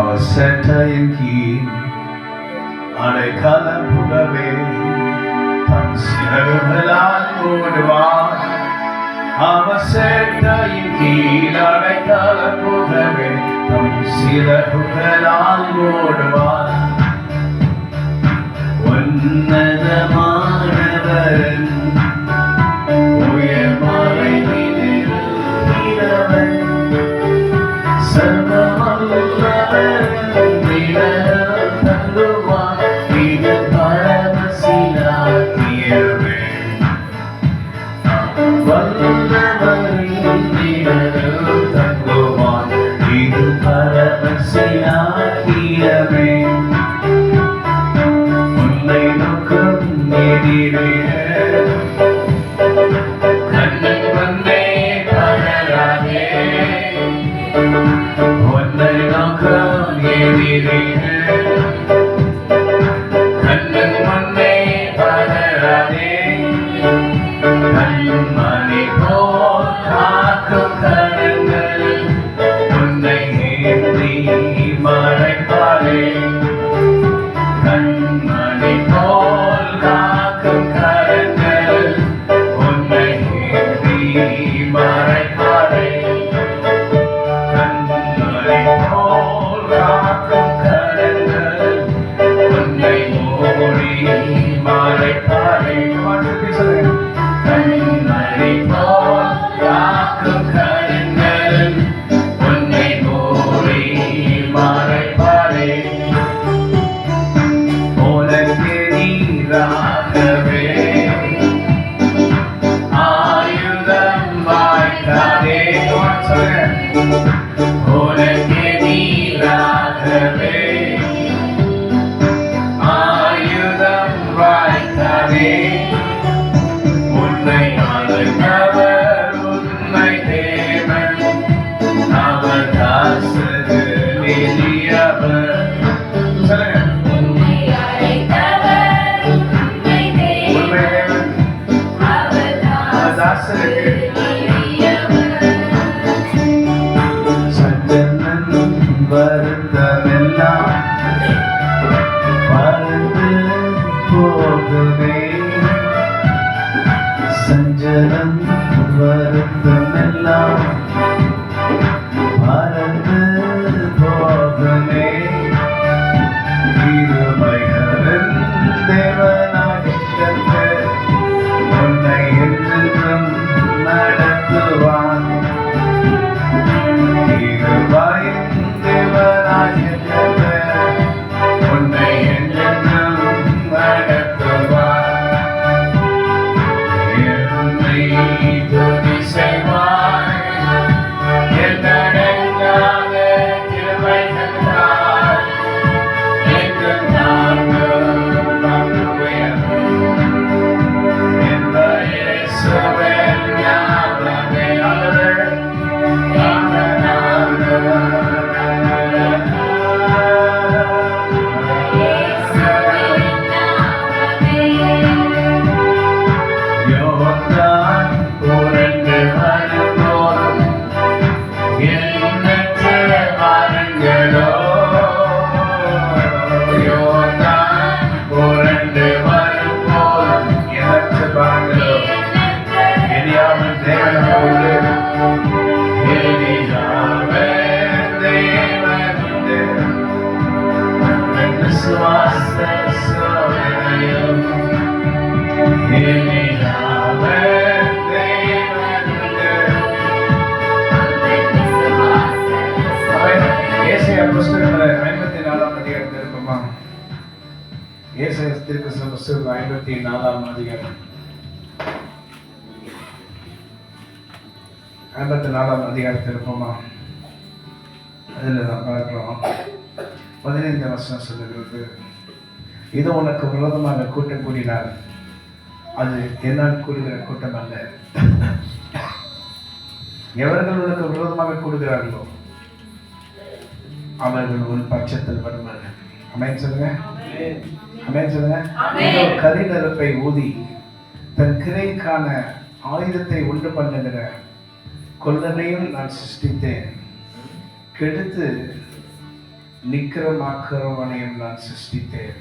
அவர் சேட்டையின் கீழ் அடைக்கலம் புகவே தம் சிறகுகளால் மூடுவார். அவர் சேட்டையின் கீழ் அடைக்கலம் புகவே தம் சிறகுகளால் மூடுவார். உன்னதமானவரன் உயர்மறை மீதிருக்கிறவன் சர்வவல்லவர் நிழல் தங்குவான். இது பரமசிலாக்கியவே வல்லவரின் நிழல் தங்குவான். இது பரமசிலாக்கியவே உன்னை நோக்கம் எதிரே கண்ணன் வந்தே பலராதே. உன்னை நோக்கம் எதிரே கண்ணன் வந்தே பலராதே. கண்மணி போல் காக்கும் கரங்கள் உன்னை ஏந்தி மறைப்பாரே. கண்மணி போல் காக்கும் கரங்கள் உன்னை ஏந்தி மறைப்பாரே. கண்மணி போல் காக்கும் கரங்கள் உன்னை மூடி மறைப்பாரே. கண்மணி போல் காக்கும் கரங்கள் உன்னை மூடி மறைப்பாரே. உனக்கு நீராகவே ஆயுதம் வாய்க்காதே. உனக்கு நீராகவே ஆயுதம் வாய்க்காதே. உன்னை அழைத்தவர் உன்னை தேவன் அவர் தாசரு எளியவர். சஞ்சலன் வருத்தமெல்லாம் பறந்து போகுமே. சஞ்சலம் வருத்தமெல்லாம் பறந்து போகுமே. கிருபைகளின் தேவனாகிய கர்த்தர் உன்னை என்றென்றும் நடத்துவான். கிருபையின் தேவனாகிய கர்த்தர் உன்னை என்றென்றும் நடத்துவார். என்னை துதி செய்வாய் என்னடங்காத கிருபைகளால் என்று நாங்கள் நம்புவேன். இந்த இயேசுவின் நாமமே யோர்தான் புரண்டு வரும்போதும் எண்ணற்ற வாருங்களோ. யோர்தான் புரண்டு வரும்போதும் எண்ணற்ற வாருங்களோ. எலியாவின் தேவனோடு எலியாவின் தேவனோடு விசுவாச சோதனையும் ஏசாயா புஸ்தகத்துல 54ஆம் அதிகாரத்தில் இருக்குமா? ஏசாயா தீர்க்கதரிசன புஸ்தகம் 54ஆம் அதிகாரம் 54ஆம் அதிகாரத்தில் இருக்குமா? அதில் நான் பார்க்கிறோம் 15 வசனம் சொல்லுகிறது, இது உனக்கு விரோதமாக கூட்டம் கூடினார், அது என்னால் கூடுகிற கூட்டம் அல்ல. எவர்கள் உனக்கு விரோதமாக கூடுகிறார்களோ அவர்கள் உன் பட்சத்தில் வருவார்கள். அமேன் சொல்லுங்க, அமேன் சொல்லுங்க. கரி நெருப்பை ஊதி தன் கிரைக்கான ஆயுதத்தை உண்டு பண்ணுகிற கொல்லனையும் நான் சிருஷ்டித்தேன். கெடுத்து நிக்கிரமாக்கிறவனையும் நான் சிருஷ்டித்தேன்.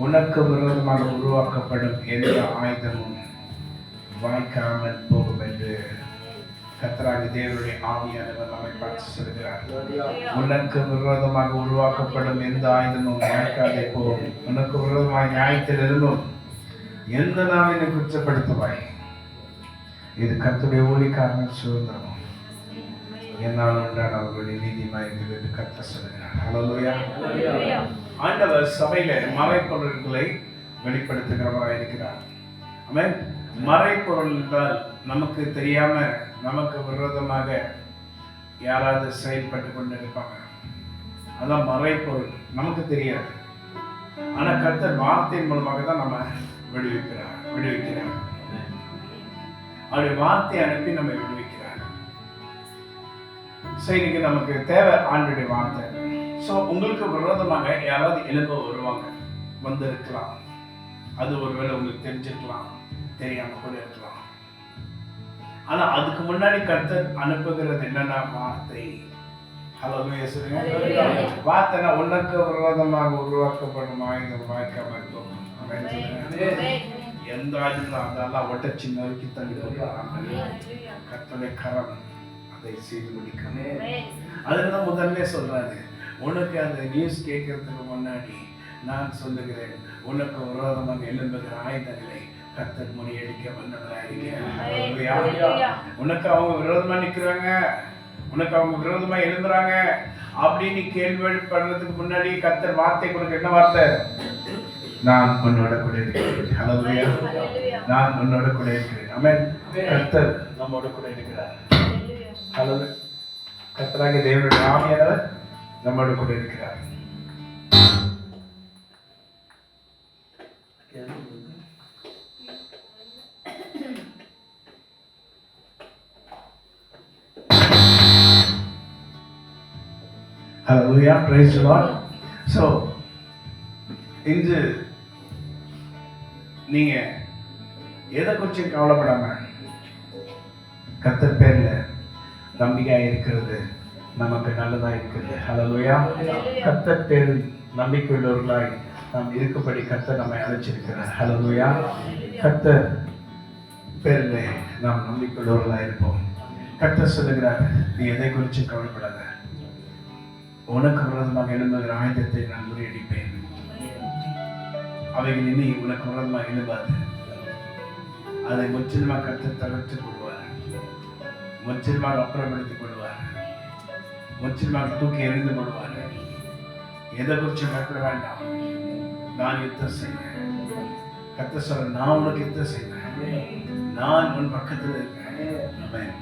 உனக்கு விரோதமாக உருவாக்கப்படும் எந்த ஆயுதமும் வாய்க்காமல் போகும் என்று கர்த்தராகிய தேவனுடைய ஆவியானவர் நம்மை பார்த்து சொல்கிறார். உனக்கு விரோதமாக உருவாக்கப்படும் எந்த ஆயுதமும் வாய்க்காதே போகும். உனக்கு விரோதமாக நியாயத்தில் இருந்தும் எந்த நாளினை குற்றப்படுத்துவாய். இது கர்த்தருடைய ஊழியக்காரர்கள் சுதந்திரம். என்னால் ஒன்றான அவர்களுடைய நீதிமாய் இருக்கிறது என்று கர்த்தர் சொல்கிறார். ஹல்லேலூயா. ஆண்டவர் சபையில மறைப்பொருள்களை வெளிப்படுத்துகிறவராக இருக்கிறார். ஆமென். மறைப்பொருள் என்றால் நமக்கு தெரியாம நமக்கு விரோதமாக யாராவது செயல்பட்டு கொண்டு இருப்பாங்க. அதான் மறைப்பொருள், நமக்கு தெரியாது. ஆனா கர்த்தர் வார்த்தையின் மூலமாக தான் நம்ம விடுவிக்கிறார். அவருடைய வார்த்தையை அனுப்பி நம்ம விடுவிக்கிறார். ஸோ இன்னைக்கு நமக்கு தேவை ஆண்டுடைய வார்த்தை. ஸோ உங்களுக்கு விரோதமாக யாராவது எழும்ப வருவாங்க, வந்திருக்கலாம். அது ஒருவேளை உங்களுக்கு தெரிஞ்சிருக்கலாம், தெரியாம கூட இருக்கலாம். ஆனா அதுக்கு முன்னாடி கர்த்தர் அனுப்புகிறது என்னன்னா வார்த்தை. ஹல்லேலூயா சொல்லுங்க. வார்த்தைனா உனக்கு விரோதமாக உருவாக்கப்படும் ஆயுதம் வாய்க்காம இருக்கும். எந்த ஆயுதம் அதெல்லாம் ஒட்டச்சி நறுக்கி தள்ளி கர்த்தருடைய கரம் அதை செய்து முடிக்கும். அதுதான் முதல்ல சொல்றாரு, உனக்கு அந்த நியூஸ் கேட்கறதுக்கு முன்னாடி நான் சொல்லுகிறேன், உனக்கு விரோதமாக எழும்புகிற ஆயுதங்களை கர்த்தர் முறியடிக்க வல்லவராயிருக்கிறார். உனக்கு அவங்க விரோதமா நிக்கிறாங்க, உனக்கு அவங்க விரோதமா எழும்புறாங்க அப்படின்னு கேள்விப்படுறதுக்கு முன்னாடி கர்த்தர் வார்த்தை கொடுக்க. என்ன வார்த்தை? நான் உன்னோட கூட இருக்கிறேன். ஹல்லேலூயா. நான் உன்னோட கூட இருக்கிறேன். ஆமென். கர்த்தர் நம்மோட கூட இருக்கிறார். ஹல்லேலூயா. கர்த்தராகிய தேவனுடைய ஆவியானவர் நம்மோட கூட இருக்கிறார். Hallelujah, praise the Lord. So இன்று நீங்க எதை குறிச்சு கவலைப்படாம கர்த்தர் பேர்ல நம்பிக்கையா இருக்கிறது நமக்கு நல்லதா இருக்குது. ஹல்லேலூயா. கர்த்தர் பேரில் நம்பிக்கை உள்ளவர்களாய் நாம் இருக்கப்படி கர்த்தர் நம்மை அழைச்சிருக்கிறார். ஹல்லேலூயா. கர்த்தர் பேர்ல நாம் நம்பிக்கை உள்ளவர்களாய் இருப்போம். கர்த்தர் சொல்லுகிறார், நீ எதை குறிச்சு கவலைப்படாத, உனக்கு விரோதமாக எழும்புகிற ஆயுதத்தை நான் முறியடிப்பேன். அவைகள் இனி உனக்கு விரோதமாக எழும்பாது. அதை முற்றிலுமாக கர்த்தர் தகர்த்து கொள்வார், முற்றிலுமாக அப்புறப்படுத்திக் கொள்வார், முற்றிலுமாக தூக்கி எறிந்து கொள்வார். எதை குறிச்சு பயப்பட வேண்டாம், நான் யுத்தம் செய்வேன். கர்த்தர் சொல்ற, நான் உனக்கு யுத்தம் செய்வேன், நான் உன் பக்கத்தில் இருக்கேன்.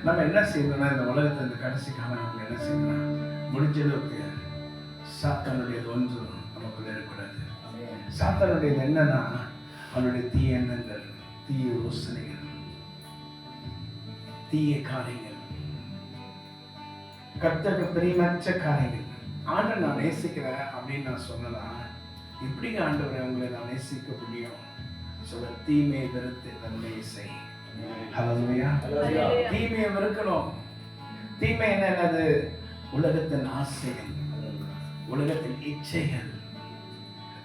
நம்ம என்ன செய்யணும்னா, இந்த உலகத்தை இந்த கடைசி காலம் நம்ம என்ன செய்யணும், முடிஞ்ச அளவுக்கு சாத்தானுடையது ஒன்றும் நமக்குள்ள இருக்கக்கூடாது. சாத்தானுடையது என்னன்னா, அவனுடைய தீய எண்ணங்கள், தீய யோசனைகள், தீய காரியங்கள், கர்த்தருக்கு பிரியமற்ற காரியங்கள். ஆண்டை நான் நேசிக்கிறேன் அப்படின்னு நான் சொன்னேன். இப்படிங்க ஆண்டவரை உங்களை நான் நேசிக்க முடியும் சொல்ல, தீமையை வெறுத்து நன்மையை செய். ஹல்லேலூயா. தீமையை வெறுக்கணும். தீமை என்னது? உலகத்தின் ஆசைகள், உலகத்தின் இச்சைகள்,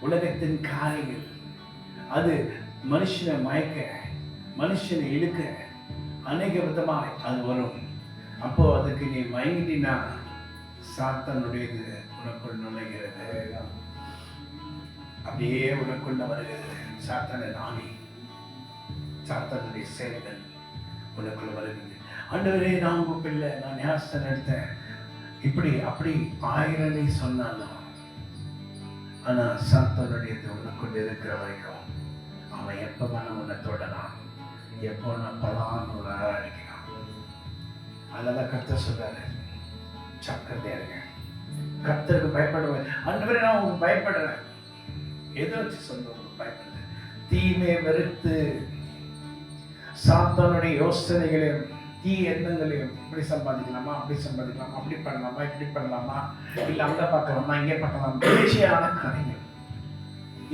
உலகத்தின் காரியங்கள். அது மனுஷனை மயக்க, மனுஷனை இழுக்க அநேக விதமாக அது வரும். அப்போ அதுக்கு நீ மயங்கினா சாத்தானுடையது உனக்குள் நுழைகிறது, அப்படியே உனக்குள்ள வருகிறது. சாத்தான நாணி, சாத்தானுடைய செயல்கள் உனக்குள்ள வருகிறது. ஆண்டவரே, நான் உங்க பிள்ளை, நான் ஞாபகம் எடுத்தேன், இப்படி அப்படி ஆயிரனை சொன்னாலும் ஆனா சாத்தானுடையது உனக்குள்ள இருக்கிற வரைக்கும் அவன் எப்ப வேணும் உன்னை தொடலாம், எப்போ நான் பலான்னு ஒரு அடிக்கிறான். அதெல்லாம் கர்த்தர் சொல்றாரு, ஜாக்கிரதையா இருங்க. கர்த்தருக்கு பயப்படுவேன். ஆண்டவரே, நான் உங்களுக்கு பயப்படுறேன். எதை வச்சு சொல்ற? உங்களுக்கு பயப்படுறேன். தீமையை வெறுத்து சாத்தானுடைய யோசனைகளையும் தீய எண்ணங்களையும், இப்படி சம்பாதிக்கலாமா, அப்படி சம்பாதிக்கலாமா, அப்படி பண்ணலாமா, இப்படி பண்ணலாமா, இல்லை அங்க பார்க்கலாமா, இங்கே பார்க்கலாமா, இச்சையான காரியங்கள்,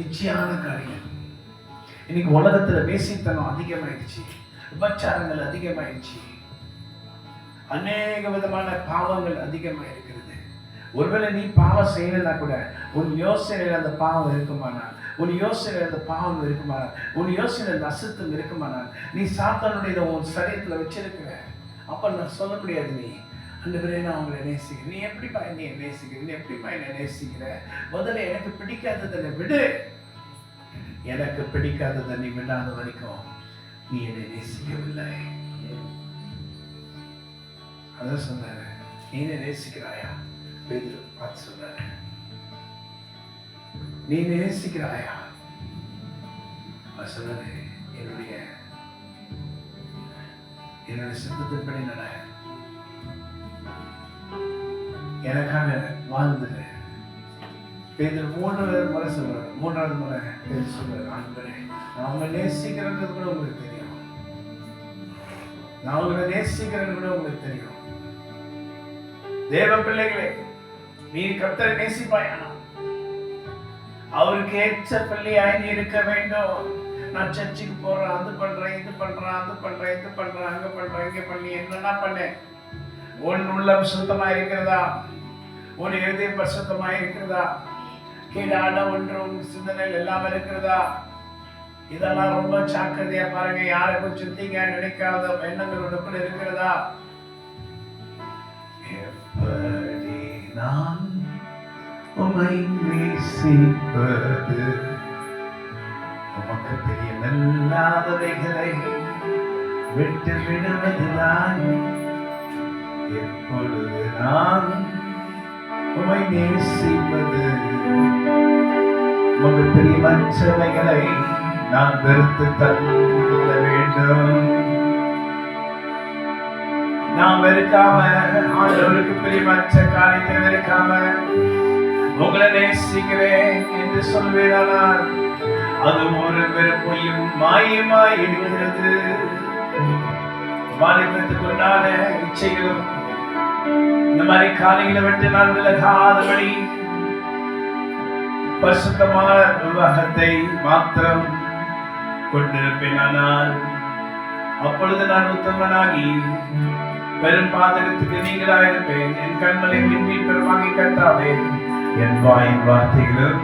இச்சையான காரியங்கள். இன்னைக்கு உலகத்துல வேசித்தனம் அதிகமாயிடுச்சு, விபச்சாரங்கள் அதிகமாயிடுச்சு, அநேக விதமான பாவங்கள் அதிகமாக இருக்கிறது. ஒருவேளை நீ பாவம் செய்யலைன்னா கூட உன் யோசனையில் அந்த பாவம் இருக்குமானால், உன் யோசனையில் அந்த பாவம் இருக்குமானால், உன் யோசனையில் அந்த அசுத்தம் இருக்குமானால், நீ சாத்தானுடைய உன் சரீரத்தில் வச்சிருக்கிற. அப்போ நான் சொல்ல முடியாது, நீ ஆண்டவரே நான் உங்களை நேசிக்கிறேன், நீ எப்படிப்பா என்னை நேசிக்கிற, நீ எப்படிப்பா என்னை நேசிக்கிற? முதல்ல எனக்கு பிடிக்காததை விடு. எனக்கு பிடிக்காததை நீ விடாத வரைக்கும் நீ என்னை நேசிக்கவில்லை. அதான் சொன்னாரு, நீ என்னை நேசிக்கிறாயா? பேதுரு பார்த்து சொன்னாரு, நீ நேசிக்கிறாயா? சொன்னாரு, என்னுடைய சித்தத்தின்படி நட, எனக்காக வாழ்ந்துரு. பேதுரு 3 முறை சொல்றாரு. 3வது முறை பேதுரு சொல்றாரு, ஆண்டவரே நான் உங்களை நேசிக்கிறது கூட உங்களுக்கு தெரியும், நான் உங்களை நேசிக்கிறது கூட உங்களுக்கு தெரியும். தேவ பிள்ளைகளே, நீ கர்த்தரை நேசிப்பாயானா அவருக்கு ஏற்ற பிள்ளையாய் நீ இருக்க வேண்டும். நான் சர்ச்சுக்கு போறேன், அது பண்றேன், இது பண்றேன், அது பண்றேன், இது பண்றேன், அங்க பண்றேன், இங்க பண்ணி என்னன்னா பண்ணேன். உன் உள்ளம் சுத்தமா இருக்கிறதா? உன் இருதயம் பரிசுத்தமா இருக்கிறதா? கீழான ஒன்று உன் சிந்தனையில் எல்லாம் இருக்கிறதா? இதெல்லாம் ரொம்ப ஜாக்கிரதையா பாருங்க. யாரை குறிச்சும் தீங்க நினைக்காத எண்ணங்கள் உனக்குள்ள இருக்கிறதா? எப்படி நான் உம்மை நேசிப்பது? உமக்கு பிரியமில்லாதவைகளை விட்டு விடுவதுதான். எப்பொழுது நான் உம்மை நேசிப்பது? உமக்கு பிரியமற்றவைகளை நான் வெறுத்து தள்ள வேண்டும். நான் வெறுக்காம, ஆண்டவருக்கு பிரியமற்ற காரியத்தை வெறுக்காம உங்களை நேசிக்கிறேன் என்று சொல்வேனால் அது ஒரு வெறுப்பையும் மாயமாய் இருக்கிறது. வாலிபத்துக்குண்டான இச்சைகளும் இந்த மாதிரி காரியங்களை விட்டு நான் விலகாதபடி பரிசுத்தமான விவாகத்தை மாத்திரம் கொண்டிருப்பேனால் அப்பொழுது நான் உத்தமனாகி பெரும் பாதகத்துக்கு நீங்களாயிருப்பேன். என் கண்களை மின்னி பெருமாங்கி கட்டாவே, என் வாயின் வார்த்தைகளும்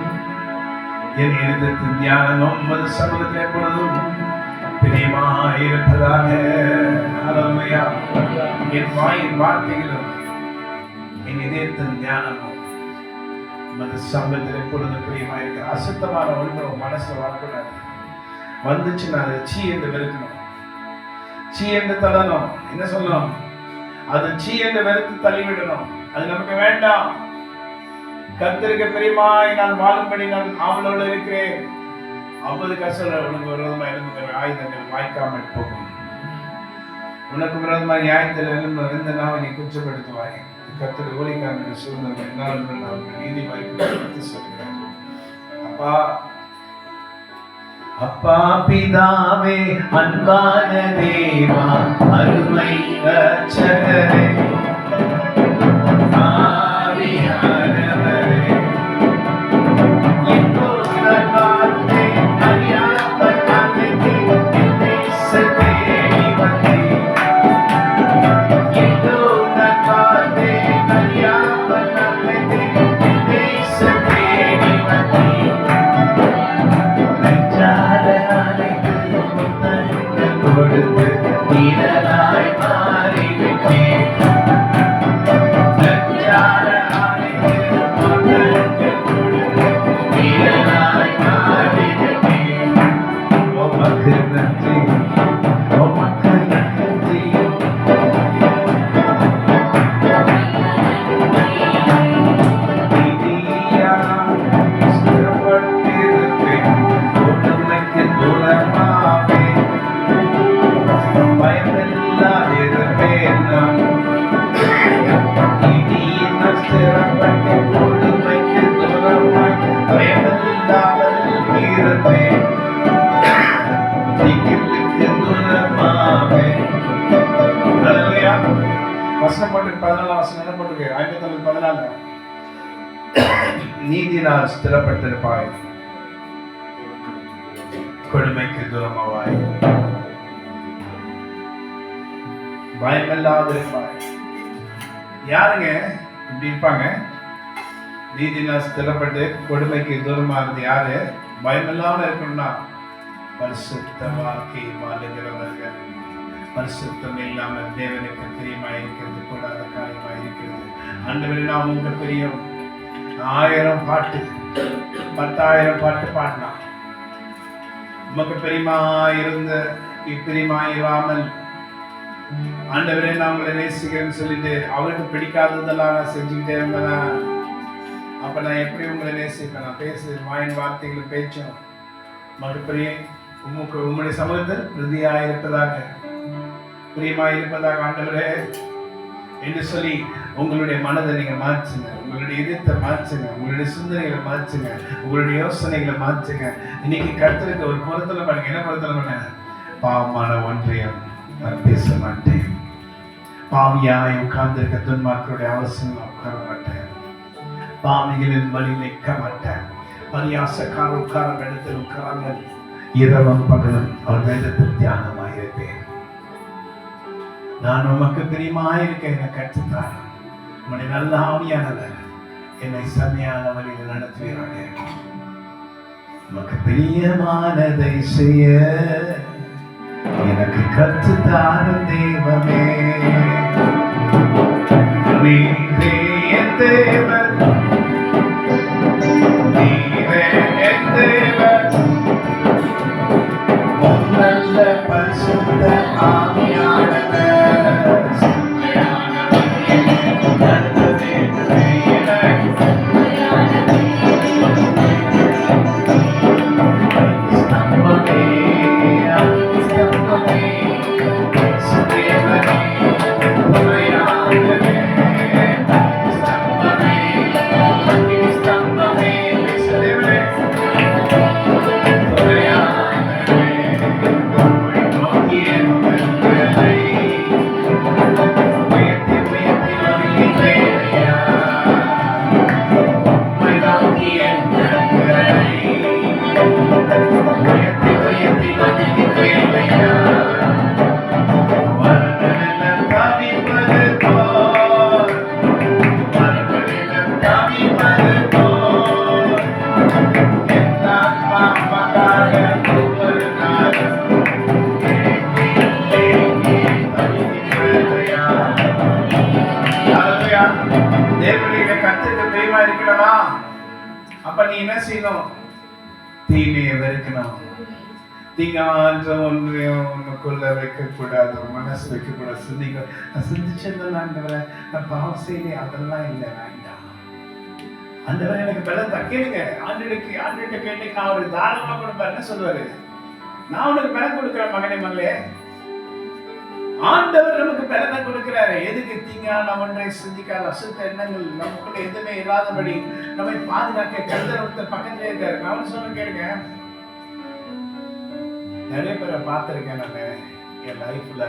என் இருதயத்தின் தியானமும் உமது சமூகத்தில் எப்பொழுதும் பிரியமாயிருப்பதாக. ஹல்லேலூயா. என் வாயின் வார்த்தைகளும் என் இதயத்தின் தியானமும் உமது சமூகத்தில் எப்பொழுதும் பிரியமாயிருக்க. அசுத்தமான ஒன்று மனசுல வரக்கூடாது. வந்துச்சுன்னா அதை சீ என்று வெறுக்கணும், சீ என்று தள்ளணும். என்ன சொல்லணும்? அது சீ என்று வெறுத்து தள்ளிவிடணும். அது நமக்கு வேண்டாம். கர்த்தருக்கு பிரியமாய் நான் வாழும்படி நான் ஆவலோடு இருக்கிறேன். 50 கசல உனக்கு விரோதமா எழுந்துகிற ஆயுதங்கள் வாய்க்காமல் போகும். உனக்கு விரோதமா நியாயத்தில் எழுந்த நாவை நீ குற்றப்படுத்துவாய். கர்த்தர் ஊழியக்காரனுடைய சூழ்நிலை என்னாலும் நான் நீதி வாய்ப்பு சொல்கிறேன். அப்பா அப்பா பிதாவே, அன்பான தேவா, அருமை இரட்சகரே, ஆவியானவரே, என்னோட வார்த்தை அறியாதவனுக்கு நேசத்தேடி வந்தேன். என்னோட வார்த்தை அறியாதவனுக்கு நேசத்தேடி வந்தேன். நீரனாய் மாறிவிட்டேன். நீரனாய் மாறிவிட்டேன். உமக்கு நன்றி, உமக்கு நன்றி. நீதியாய் ஸ்திரப்பட்டிருப்பேன். உண்மைக்கு தூரமாவே பயமில்லாதிருப்பேன். நான் நீதியின் ஸ்திரப்பட்டு கொடுமைக்கு தூரமாய் பயமில்லாமல் இருப்பேன். திகிலுக்கு தூரமாவே. ஹல்லேலூயா. வசனம் போட்டு 14 வசனம் என்ன போட்டுருக்கு? 14 நீதினால் ஸ்திரப்பட்டிருப்பாய், கொடுமைக்கு தூரமாவாய், பயமில்லாத இருப்பாய். யாருங்க இப்படி இருப்பாங்க? நீதினால் ஸ்திரப்பட்டு கொடுமைக்கு தூரமானது யாரு? பயமில்லாம இருக்கணும்னா பரிசுத்த வாழ்க்கை வாழுகிறவர்கள். பரிசுத்தம் இல்லாமல் தேவனுக்கு பிரியமாய் இருக்கிறது கூடாத காரியமாய் இருக்கிறது. ஆண்டவரே, நாம் உங்க பிரியம் 1000 பாட்டு 10,000 பாட்டு பாடலாம். உமக்கு பிரியமாயிருந்த பிரியமாயிராமல் ஆண்டவரே நான் உங்களை நேசிக்கிறேன்னு சொல்லிட்டு அவருக்கு பிடிக்காததெல்லாம் நான் செஞ்சுக்கிட்டே இருந்தேனா, அப்ப நான் எப்படி உங்களை நேசிப்பேன்? நான் பேசு வாயின் வார்த்தைகளும் பேச்சும் மறுபடியும் உம்முடைய சமூகத்தில் பிரதியாயிருப்பதாக பிரியமாயிருப்பதாக ஆண்டவரே என்று சொல்லி உங்களுடைய மனதை நீங்க மாற்றுங்க, உங்களுடைய இதயத்தை மாற்றுங்க, உங்களுடைய சிந்தனைகளை மாற்றுங்க, உங்களுடைய யோசனைகளை மாற்றுங்க. இன்னைக்கு கர்த்தருக்கு ஒரு பொருத்தனை பண்ணுங்க. என்ன பொருத்தனை பண்ண? பாவமான ஒன்றையும் நான் பேச மாட்டேன். பாவியாய் உட்கார்ந்திருக்க துன்மார்களுடைய அவசியம் உட்கார மாட்டேன். பாவிகளின் வழியில் நிற்க மாட்டேன். பரியாசக்கார உட்கார இடத்தில் உட்காராமல் இரவும் பகலும் அவர் வேதத்தில் தியானமாயிருப்பேன். நான் உமக்கு பிரியமாயிருக்க என்னை கற்றுத்தார். உன்னுடைய நல்ல ஆவியானவர் என்னை செம்மையான வழியில் நடத்துவீராக. உமக்கு பிரியமானதை செய்ய எனக்கு கற்றுத்தாரும் தெய்வமே. நீரே என் தேவன், நீரே என் தேவன், நல்ல பரிசுத்த ஆவியானவர் அப்ப நீ என்ன செய்யணும்? தீமையை வெறுக்கணும். தீங்கான்ற ஒன்றையும் உனக்குள்ள வைக்க கூடாது, மனசு வைக்க கூடாது. சிந்திச்சதெல்லாம் நான் பாவம் செய்ய அதெல்லாம் இல்லை, வேண்டாம். ஆண்டவர் எனக்கு பலன் கேளுங்க. ஆண்டுகிட்ட கேட்டு அவர் தாராளமா கொடுப்பாரு. என்ன சொல்லுவாரு? நான் உனக்கு பலன் கொடுக்கிறேன் மகனே மகளே. ஆண்டவர் நமக்கு பலனை கொடுக்கிறாரு. எதுக்கு? தீங்கான ஒன்றை சிந்திக்காத அசுத்த எண்ணங்கள் நமக்குள்ள எதுவுமே இல்லாதபடி நம்மை பாதுகாக்க கர்த்தர் ஒருத்தர் பக்கத்திலே இருக்காரு. நான் சொல்ல கேளுங்க, நிறைய பேரை பார்த்திருக்கேன். நான் என் லைஃப்ல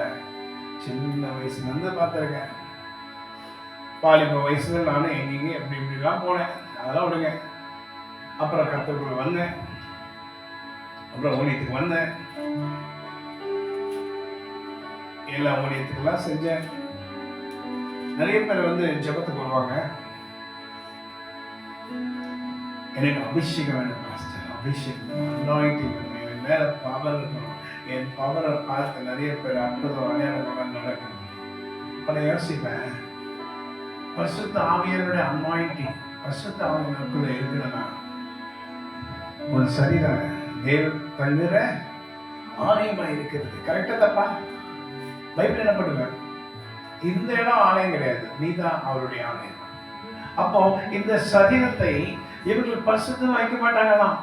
சின்ன வயசுல இருந்து பார்த்திருக்கேன். வாலிப வயசுல நானும் எங்கெங்க எப்படி இப்படிலாம் போனேன். அதெல்லாம் விடுங்க. அப்புறம் கர்த்தருக்குள்ள வந்தேன், அப்புறம் ஊழியத்துக்கு வந்தேன், எல்லா ஊழியத்துக்கெல்லாம் செஞ்சேன். நிறைய பேர் வந்து ஜெபத்துக்கு வருவாங்க. எனக்கு அபிஷேகம் வேணும் பாஸ்டர், அபிஷேகம் அனாயிண்டிங் வேணும், என் மேல பவர் இருக்கணும், என் பவரை பார்த்து நிறைய பேர் அற்புதம் அடையாளம் நடக்கணும். இப்ப நான் யோசிப்பேன், பரிசுத்த ஆவியானுடைய அனாயிண்டிங் பரிசுத்த ஆவியானுக்குள்ள இருக்கணும்னா ஒரு சரீரம் தேவ தங்குற ஆலயமா இருக்கிறது. கரெக்டா தப்பா? பைபிள் என்ன பண்ணுங்க, இந்த இடம் ஆலயம் கிடையாது, நீதான் அவருடைய ஆலயம். அப்போ இந்த சரீரத்தை இவர்கள் பரிசுத்தம் வைக்க மாட்டாங்களாம்.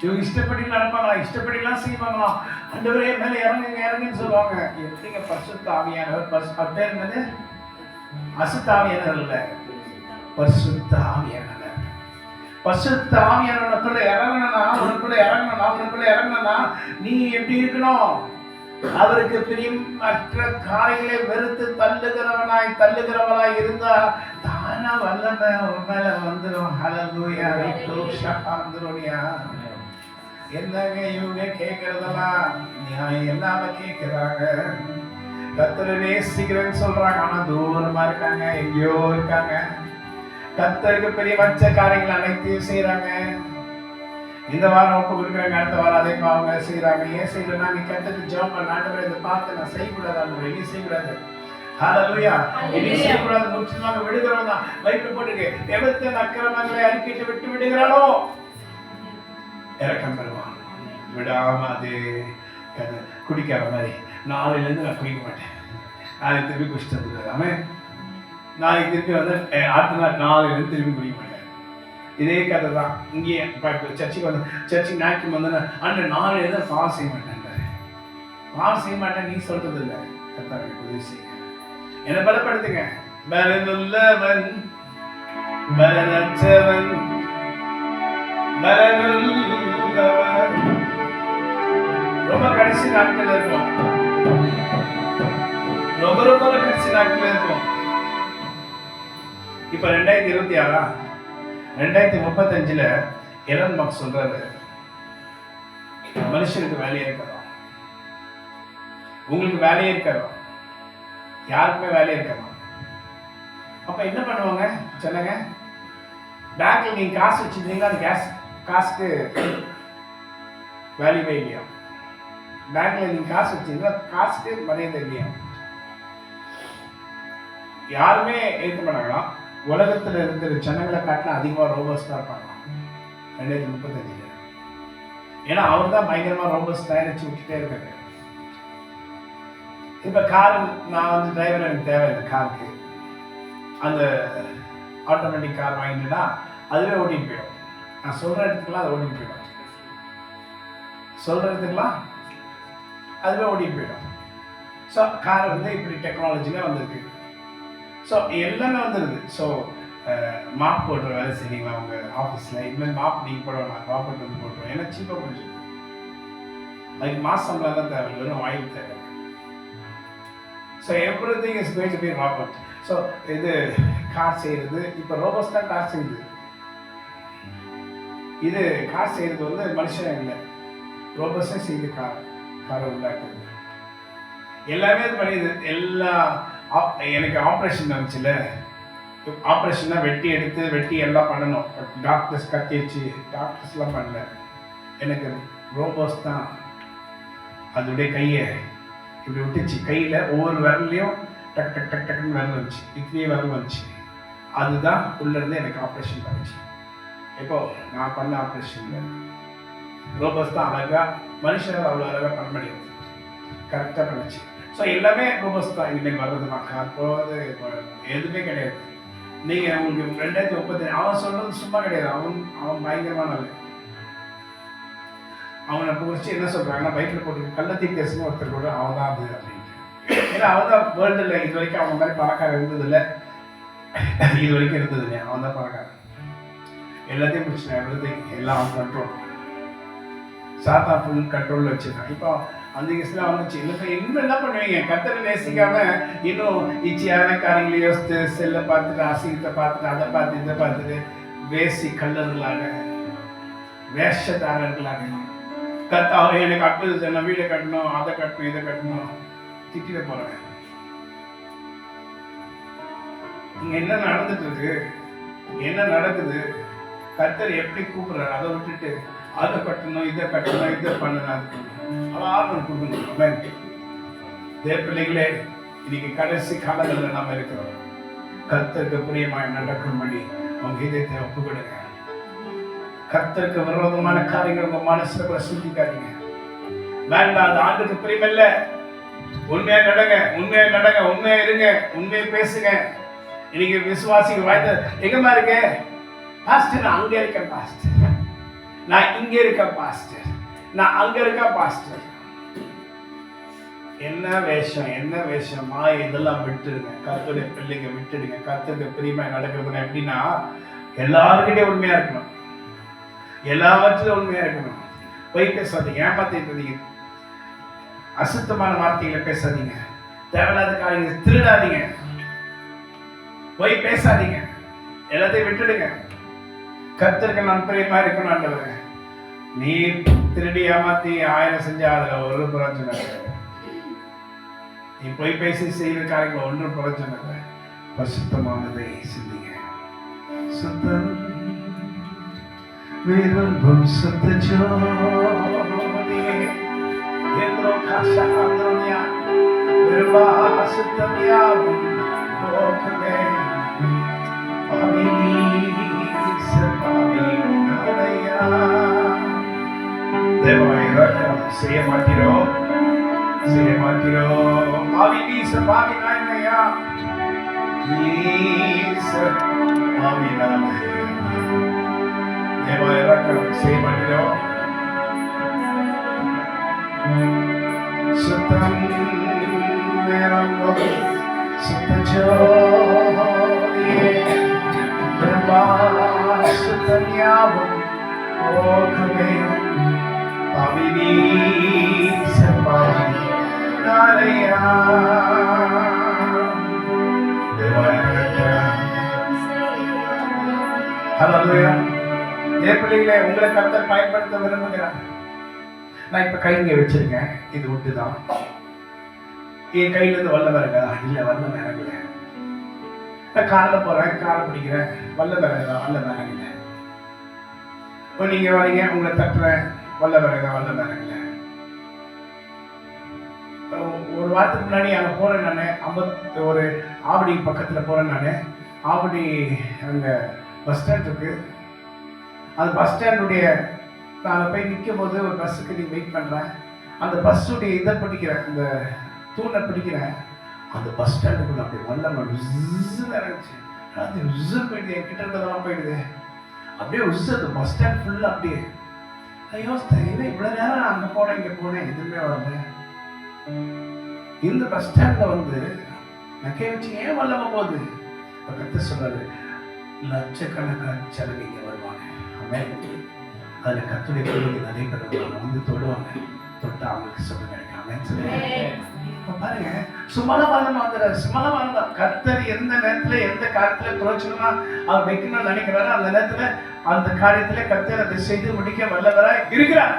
இவங்க இஷ்டப்படி நடப்பாங்களா, இஷ்டப்படிலாம் செய்வாங்களாம். ஆண்டவரே மேல இறங்குங்க இறங்குன்னு சொல்லுவாங்க. எப்படிங்க பரிசுத்த ஆவியானவர்? பேர் என்னது? அசுத்த ஆவியானவர் இல்ல, பரிசுத்த ஆவியானவர். பரிசுத்த ஆவியானவருக்குள்ள இறங்கணும்னா நீ எப்படி இருக்கணும்? அவருக்கு பிரியமற்ற காரியங்களை வெறுத்து தள்ளுகிறவனாய் இருந்தா தானா வல்லமை உன் மேல வந்துடும். ஹல்லேலூயா, வந்துருயா. என்னங்க இவங்க கேட்கறதெல்லாம் நியாயம் இல்லாம கேட்கிறாங்க. கர்த்தரை நேசிக்கிறேன்னு சொல்றாங்க, ஆனா தூரமா இருக்காங்க, எங்கேயோ இருக்காங்க. கர்த்தருக்கு பெரிய வச்ச காரியங்கள் அனைத்தையும் செய்யறாங்க. இந்த வாரம் ஒப்பு கொடுக்குறாங்க, அடுத்த வாரம் அதே அவங்க செய்யறாங்க. ஏன் செய்யலன்னா, நீ கர்த்தருக்கு ஜெபம் பண்ண, ஆண்டவரே இதை பார்த்து நான் செய்யக்கூடாது, ஆண்டவரே நீ செய்யக்கூடாது, ஹல்லேலூயா நீ செய்யக்கூடாது, முற்றிலுமாக விடுகிறவன் தான். பைபிள் போட்டுருக்கு, எவர்த்தன் அக்கிரமங்களை அறிக்கையிட்டு விட்டு விடுகிறானோ இறக்கம் பெறுவான். விடாம அது குடிக்கிற மாதிரி நாளையிலேருந்து நான் குடிக்க மாட்டேன், நாளைக்கு திருப்பி குடிச்சிட்டு வந்துடுறாரு. அவன் நாளைக்கு திருப்பி வந்து அடுத்த நாள் நாளையிலேருந்து திருப்பி குடிக்க மாட்டேன். இதே கதை தான் இங்கேயே. இப்போ சர்ச்சுக்கு வந்து சர்ச்சுக்கு ஞாயிற்று வந்து அண்ணன் நாளையிலேருந்து பாவம் செய்ய மாட்டேன், பாவம் செய்ய மாட்டேன் நீ சொல்றது இல்லை. கர்த்தருக்கு உதவி செய்ய என்னை பலப்படுத்துங்க. பலனுள்ளவன் பலனற்றவன் பலனுள்ளவன். ரொம்ப கடைசி நாட்கள் இருக்கும், ரொம்ப ரொம்ப கடைசி நாட்கள் இருக்கும். இப்ப 2026 2035 எலன் மஸ்க் சொல்றாரு, மனுஷனுக்கு வேலையே இருக்கலாம், உங்களுக்கு வேலையே இருக்கலாம், யாருக்குமே வேலையே இருக்கலாம். அப்ப என்ன பண்ணுவாங்க சொல்லுங்க? பேங்க்ல நீங்க காசு வச்சிருந்தீங்கன்னா அந்த காசுக்கு வேல்யூவே இல்லையா? பேங்க்ல நீங்க காசு வச்சிருந்தீங்கன்னா காசுக்கு மரியாதை இல்லையா? யாருமே ஏற்க மாட்டாங்களாம். உலகத்துல இருக்கிற ஜனங்களை காட்டினா அதிகமாக ரோபோஸ்டா இருப்பாங்க 2035. ஏன்னா அவர் தான் பயங்கரமா ரோபோஸ் தயாரிச்சு விட்டுட்டே இருக்காரு. இப்ப கார் நான் வந்து டிரைவர் எனக்கு தேவையில்லை, காருக்கு அந்த ஆட்டோமேட்டிக் கார் வாங்கிட்டுனா அதுவே ஓட்டிட்டு போயிடும். நான் சொல்ற இடத்துக்குலாம் அதை ஓட்டிட்டு போயிடும், சொல்ற இடத்துக்குலாம் அதுவே ஓட்டிட்டு போயிடும். ஸோ கார் வந்து இப்படி டெக்னாலஜிலாம் வந்திருக்கு. ஸோ எல்லாமே வந்துடுது. ஸோ மாப் போடுற வேலை செய்வீங்களா அவங்க ஆஃபீஸில்? இனிமேல் மாப் நீங்கள் போட வேணாம், ராபர்ட் வந்து போட்டுருவோம். ஏன்னா சீப்பாக போயிடுச்சு. அதுக்கு மாசம் சம்பளம் தான் தேவை, வெறும் ஆயில் தேவை. So everything is going to be robot. So இது கார் செய்கிறது, இப்போ ரோபோஸ் தான் கார் செய்யுது. இது கார் செய்கிறது வந்து மனுஷன் இல்லை, ரோபோஸே செய்யுது. காரை உண்டாக்குறது எல்லாமே இது பண்ணிடுது. எல்லா எனக்கு ஆப்ரேஷன் நடந்துச்சுல, ஆப்ரேஷன்னா வெட்டி எல்லாம் பண்ணணும். டாக்டர்ஸ் கத்திச்சு, டாக்டர்ஸ்லாம் பண்ணல, எனக்கு ரோபோஸ் தான் அதோடைய கையை இப்படி விட்டுச்சு. கையில் ஒவ்வொரு விரல்லையும் டக் டக் டக் டக்குன்னு விரல் வந்துச்சு, இப்படியே விரல் வந்துச்சு. அதுதான் உள்ளேருந்து எனக்கு ஆப்ரேஷன் பண்ணிச்சு. இப்போ நான் பண்ண ஆப்ரேஷனில் ரோபோஸ் தான் அழகாக, மனுஷனால் அவ்வளோ அழகாக பண்ண முடியாது, கரெக்டாக பண்ணிச்சு. ஸோ எல்லாமே ரோபோஸ் தான் இனிமேல் வர்றது தான். கார்போது எதுவுமே கிடையாது. நீங்கள் உங்களுக்கு 2030 அவன் சொல்கிறது சும்மா கிடையாது. அவன் பயங்கரமான ஆள். அவனை குறித்து என்ன சொல்கிறாங்கன்னா, பைக்கில் போட்டு கள்ளத்தி பேசுன்னு ஒருத்தர் கூட அவன் தான் அது அப்படின்ட்டு. ஏன்னா அவன் தான் வேர்ல்டில் இது வரைக்கும் அவன் மாதிரி பணக்காரர் இருந்ததில்லை, இது வரைக்கும் இருந்தது இல்லையா? அவன் தான் பணக்காரன். எல்லாத்தையும் பிரச்சனை everything எல்லாம் அவன் கண்ட்ரோல், சாத்தா ஃபுல் கண்ட்ரோலில் வச்சுருக்கான். இப்போ அந்த கேஸ்லாம் வந்துச்சு. இல்லை இன்னும் என்ன பண்ணுவீங்க? கர்த்தரை நேசிக்காம இன்னும் இச்சியான காரியங்களை யோசித்து, செல்லை பார்த்துட்டு, அசிங்கத்தை பார்த்துட்டு, அதை பார்த்து இதை பார்த்துட்டு, வேசி கல்லர்களாக, வேஷதாரர்களாக, கர்த்தாவே எனக்கு அற்புதத்தை, நான் வீடை கட்டணும், அதை கட்டணும், இதை கட்டணும், திட்டிட போறேன். இங்க என்ன நடந்துட்டு இருக்கு? என்ன நடக்குது? கர்த்தர் எப்படி கூப்பிடுறாரு? அதை விட்டுட்டு அதை கட்டணும், இதை கட்டணும், இதை பண்ணணும், அது ஆர்வம் கொடுக்கணும். தேவ பிள்ளைகளே, இன்னைக்கு கடைசி காலங்களில் நாம இருக்கிறோம். கர்த்தருக்கு பிரியமாய் நடக்கும்படி உங்க இதயத்தை ஒப்புக்கொடுங்க. கர்த்தருக்கு விரோதமான காரியங்கள் உங்க மனசுல கூட சிந்திக்காதீங்க. வேண்டாம், அது ஆண்டுக்கு பிரியமில்ல. உண்மையா நடங்க, உண்மையா நடங்க, உண்மையா இருங்க, உண்மையை பேசுங்க. இன்னைக்கு விசுவாசிகள் வாய்ந்த எங்கம்மா இருக்கு? பாஸ்டர் நான் அங்க இருக்கேன் பாஸ்டர், நான் இங்க இருக்கேன் பாஸ்டர், நான் அங்க இருக்கேன் பாஸ்டர். என்ன வேஷம், என்ன வேஷமா? இதெல்லாம் விட்டுடுங்க. கர்த்தருடைய பிள்ளைங்க விட்டுடுங்க. கர்த்தருக்கு பிரியமா நடக்கிறதுனா எப்படின்னா, எல்லாருக்கிட்டே உண்மையா இருக்கணும், எல்லாவற்றிலும் உண்மையா இருக்கணும். போய் பேசாதீங்க, ஏமாத்திட்டீங்க, அசுத்தமான வார்த்தைகளை பேசாதீங்க, தேவையில்லாத காரியங்களை திருடாதீங்க, போய் பேசாதீங்க, எல்லாத்தையும் விட்டுடுங்க. கர்த்தருக்கு நான் பிரியமா இருக்கணும். ஆண்டவரே, நீ திருடி ஏமாத்தி 1000 செஞ்சா அதுல ஒரு பிரயோஜனம் இல்லை. நீ போய் பேசி செய்கிற காரியங்கள் ஒன்றும் பிரயோஜனம் இல்லை. பரிசுத்தமானதை சிந்திங்க, சுத்தம் விரும்பும் சுத்த ஜோதியே என்றோ காசாந்திரனியா விரும்பா சுத்தம் யாவும் போக்குவே செய்ய மாட்டீரோ பாவி நீச பாவி நாயனையா நீச பாவி நாயனையா தேவாயிரம் செய்ய மாட்டீரோ சுத்தம் நேரம் சுத்த ஜோதியே சுத்தம் யாவும் போகவே பாவி சபாவி நாரையா ஹல்லேலூயா. என் பிள்ளைகளை உங்களை கர்த்தர் பயன்படுத்த விரும்புகிறார். நான் இப்ப கை இங்க வச்சிருக்கேன், இது விட்டுதான் என் கையில இருந்து வல்லம் இருக்கா? இல்ல, வல்லம் இறங்கல. நான் காலில் போறேன், காலை பிடிக்கிறேன், வல்லம் இறங்குதா? வல்லம் இறங்கல. இப்போ நீங்க வரீங்க, உங்களை தட்டுறேன், வல்லம் இறங்கல. ஒரு வாரத்துக்கு முன்னாடி அங்கே போறேன் நான், ஒரு ஆவடி பக்கத்துல போறேன் நான். ஆவடி அங்க பஸ் ஸ்டாண்ட் இருக்கு. அந்த பஸ் ஸ்டாண்டுடைய நான் போய் நிற்கும் போது ஒரு பஸ்ஸுக்கு நீ வெயிட் பண்றேன். அந்த பஸ்ஸுடைய இதை பிடிக்கிறேன், இந்த தூணை பிடிக்கிறேன். அந்த பஸ் ஸ்டாண்டுக்குள்ள அப்படி வல்லம் இறங்குச்சு. அது உஸ்ஸு போயிடுது, என் கிட்ட இருந்ததெல்லாம் போயிடுது. அப்படியே உஸ்ஸு அந்த பஸ் ஸ்டாண்ட் ஃபுல்லா அப்படியே. நான் யோசித்தேன், என்ன இவ்வளவு நேரம் நான் அங்கே போனேன் இங்கே போனேன், எதுவுமே வரல. இந்த பஸ் ஸ்டாண்ட்ல வந்து நான் கேட்சி ஏன் வல்லம போகுது? கத்த சொன்னாரு, லட்சக்கணக்கான சலுகைங்க வருவாங்க. அதுல கத்துடைய பிள்ளைங்க நிறைய பேர் வருவாங்க, வந்து தொடுவாங்க. தொட்டா அவங்களுக்கு சொல்ல கிடைக்காம பாருங்க. சும்மாதான் வல்லமா வந்துடுறாரு, சும்மாதான் வல்லா. கத்தர் எந்த நேரத்துல எந்த காரியத்துல பிரயோஜனமா அவர் வைக்கணும்னு நினைக்கிறாரோ அந்த நேரத்துல அந்த காரியத்துல கத்தர் அதை செய்து முடிக்க வல்லவரா இருக்கிறார்.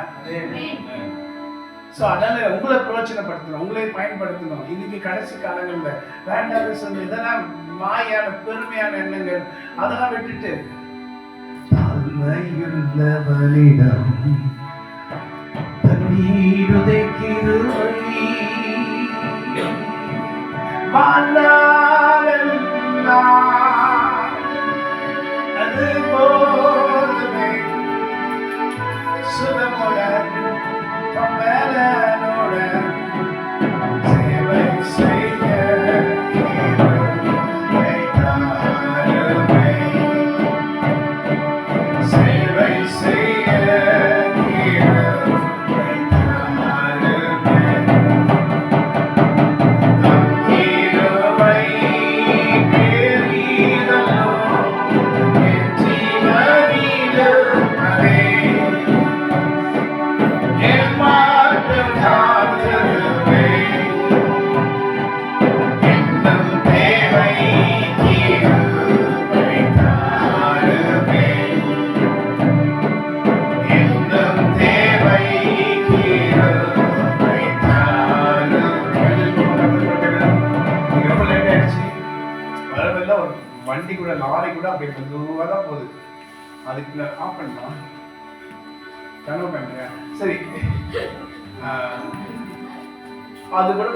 ஸோ அதனால உங்களை பிரயோஜனப்படுத்தணும், உங்களை பயன்படுத்தணும். இன்னைக்கு கடைசி காலங்கள்ல வேண்டாத சொல்லி இதெல்லாம் மாயான பெருமையான எண்ணங்கள் அதெல்லாம் விட்டுட்டு தாழ்மையுள்ளவனிடம் தண்ணீருதை கிருபை அது போதுமே சுகமுடன் சேவை செய்ய சேவை செய்ய வண்டி கூட லாரி கூட அப்படி மெதுவாக தான் போகுது. அதுக்கு ஆஃப் பண்ணலாம், கனவு பண்ணுறேன். சரி, அது கூட